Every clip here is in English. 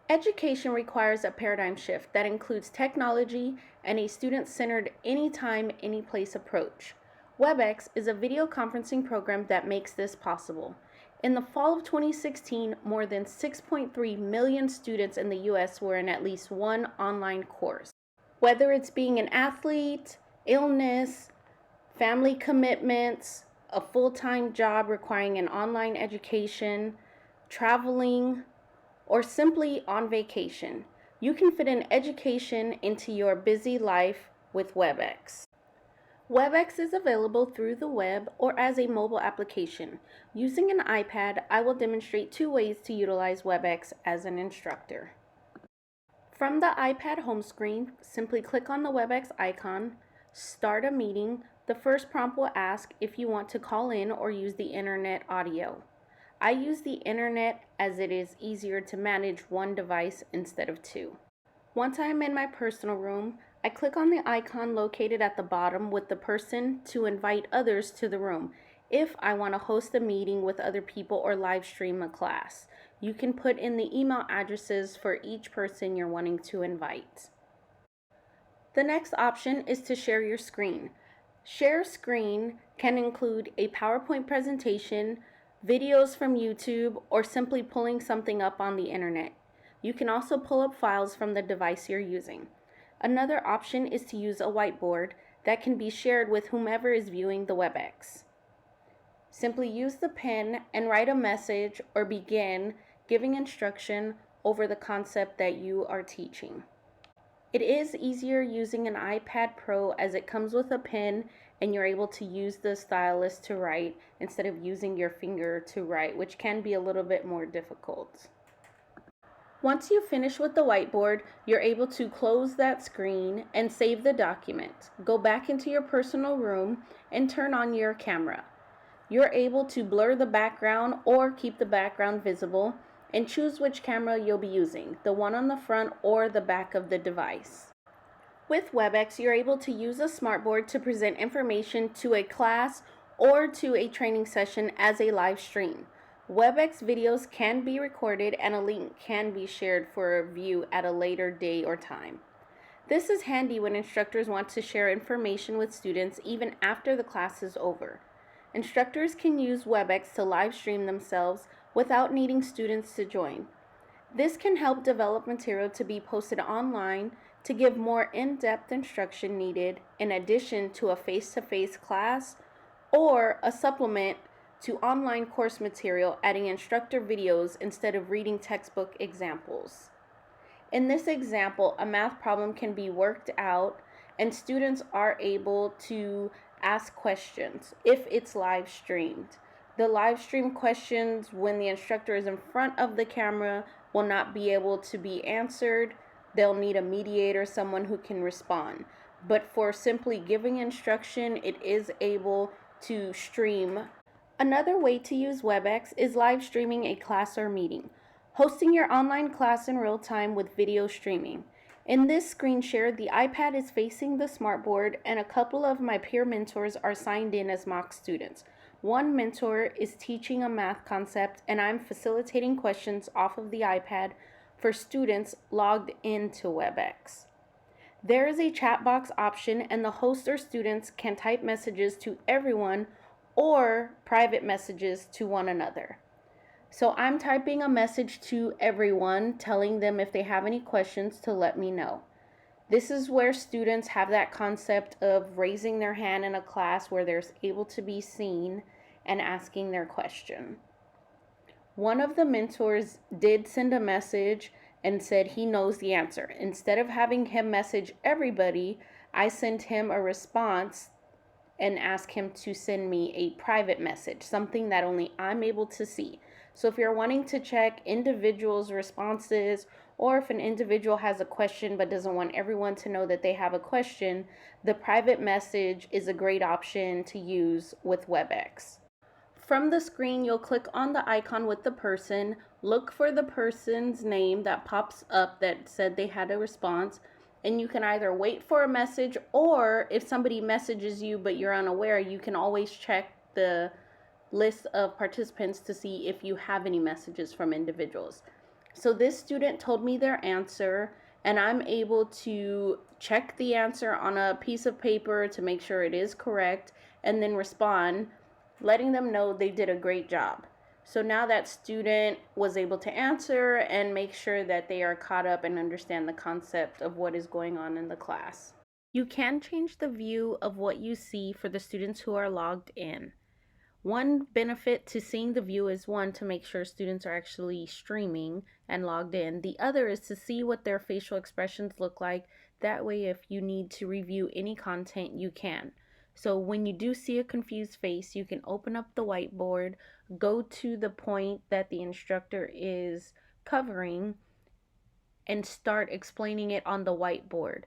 Education requires a paradigm shift that includes technology and a student-centered anytime, anyplace approach. WebEx is a video conferencing program that makes this possible. In the fall of 2016, more than 6.3 million students in the U.S. were in at least one online course. Whether it's being an athlete, illness, family commitments, a full-time job requiring an online education, traveling, or simply on vacation, you can fit an education into your busy life with WebEx. WebEx is available through the web or as a mobile application. Using an iPad, I will demonstrate 2 ways to utilize WebEx as an instructor. From the iPad home screen, simply click on the WebEx icon, start a meeting. The first prompt will ask if you want to call in or use the internet audio. I use the internet as it is easier to manage one device instead of 2. Once I am in my personal room, I click on the icon located at the bottom with the person to invite others to the room if I want to host a meeting with other people or live stream a class. You can put in the email addresses for each person you're wanting to invite. The next option is to share your screen. Share screen can include a PowerPoint presentation, videos from YouTube, or simply pulling something up on the internet. You can also pull up files from the device you're using. Another option is to use a whiteboard that can be shared with whomever is viewing the WebEx. Simply use the pen and write a message or begin giving instruction over the concept that you are teaching. It is easier using an iPad Pro as it comes with a pen and you're able to use the stylus to write instead of using your finger to write, which can be a little bit more difficult. Once you finish with the whiteboard, you're able to close that screen and save the document. Go back into your personal room and turn on your camera. You're able to blur the background or keep the background visible and choose which camera you'll be using, the one on the front or the back of the device. With WebEx, you're able to use a smartboard to present information to a class or to a training session as a live stream. WebEx videos can be recorded and a link can be shared for view at a later day or time. This is handy when instructors want to share information with students even after the class is over. Instructors can use WebEx to live stream themselves without needing students to join. This can help develop material to be posted online to give more in-depth instruction needed in addition to a face-to-face class or a supplement to online course material, adding instructor videos instead of reading textbook examples. In this example, a math problem can be worked out and students are able to ask questions if it's live streamed. The live stream questions, when the instructor is in front of the camera, will not be able to be answered. They'll need a mediator, someone who can respond. But for simply giving instruction, it is able to stream. Another way to use WebEx is live streaming a class or meeting, hosting your online class in real time with video streaming. In this screen share, the iPad is facing the smartboard and a couple of my peer mentors are signed in as mock students. One mentor is teaching a math concept and I'm facilitating questions off of the iPad for students logged into WebEx. There is a chat box option and the host or students can type messages to everyone or private messages to one another. So I'm typing a message to everyone, telling them if they have any questions to let me know. This is where students have that concept of raising their hand in a class where they're able to be seen and asking their question. One of the mentors did send a message and said he knows the answer. Instead of having him message everybody, I sent him a response and asked him to send me a private message, something that only I'm able to see. So if you're wanting to check individuals' responses, or if an individual has a question but doesn't want everyone to know that they have a question, the private message is a great option to use with WebEx. From the screen, you'll click on the icon with the person, look for the person's name that pops up that said they had a response, and you can either wait for a message, or if somebody messages you but you're unaware, you can always check the list of participants to see if you have any messages from individuals. So this student told me their answer, and I'm able to check the answer on a piece of paper to make sure it is correct and then respond, letting them know they did a great job. So now that student was able to answer and make sure that they are caught up and understand the concept of what is going on in the class. You can change the view of what you see for the students who are logged in. One benefit to seeing the view is one, to make sure students are actually streaming and logged in. The other is to see what their facial expressions look like. That way, if you need to review any content, you can. So when you do see a confused face, you can open up the whiteboard, go to the point that the instructor is covering, and start explaining it on the whiteboard.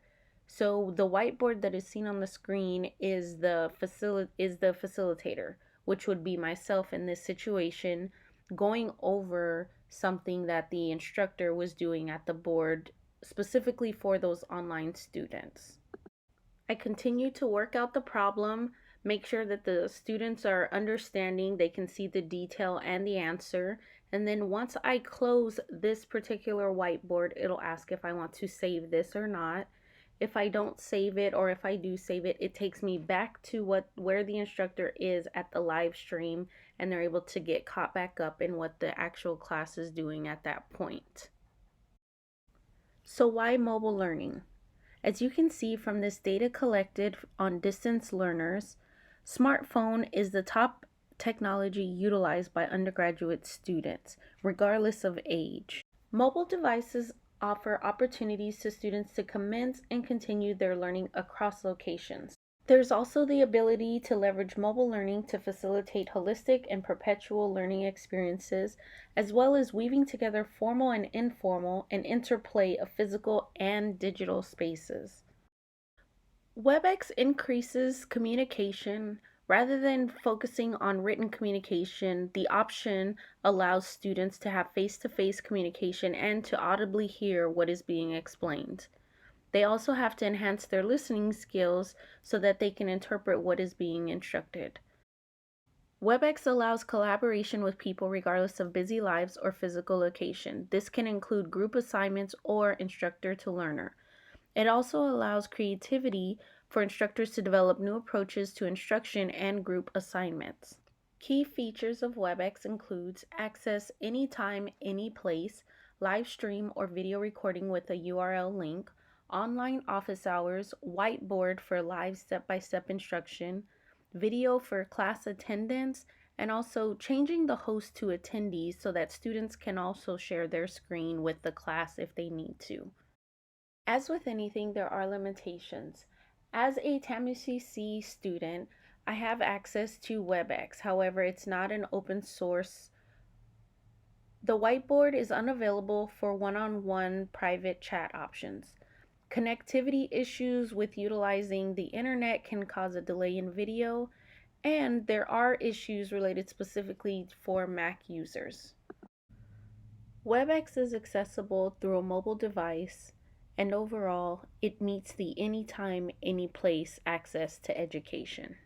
So the whiteboard that is seen on the screen is the facilitator, which would be myself in this situation, going over something that the instructor was doing at the board specifically for those online students. I continue to work out the problem, make sure that the students are understanding, they can see the detail and the answer. And then once I close this particular whiteboard, it'll ask if I want to save this or not. If I don't save it, or if I do save it, it takes me back to where the instructor is at the live stream, and they're able to get caught back up in what the actual class is doing at that point. So why mobile learning? As you can see from this data collected on distance learners, smartphone is the top technology utilized by undergraduate students, regardless of age. Mobile devices offer opportunities to students to commence and continue their learning across locations. There's also the ability to leverage mobile learning to facilitate holistic and perpetual learning experiences, as well as weaving together formal and informal and interplay of physical and digital spaces. WebEx increases communication. Rather than focusing on written communication, the option allows students to have face-to-face communication and to audibly hear what is being explained. They also have to enhance their listening skills so that they can interpret what is being instructed. WebEx allows collaboration with people regardless of busy lives or physical location. This can include group assignments or instructor to learner. It also allows creativity for instructors to develop new approaches to instruction and group assignments. Key features of WebEx includes access anytime, any place, live stream or video recording with a URL link, online office hours, whiteboard for live step-by-step instruction, video for class attendance, and also changing the host to attendees so that students can also share their screen with the class if they need to. As with anything, there are limitations. As a TAMU-CC student, I have access to WebEx. However, it's not an open source. The whiteboard is unavailable for one-on-one private chat options. Connectivity issues with utilizing the internet can cause a delay in video, and there are issues related specifically for Mac users. WebEx is accessible through a mobile device, and overall, it meets the anytime, any place access to education.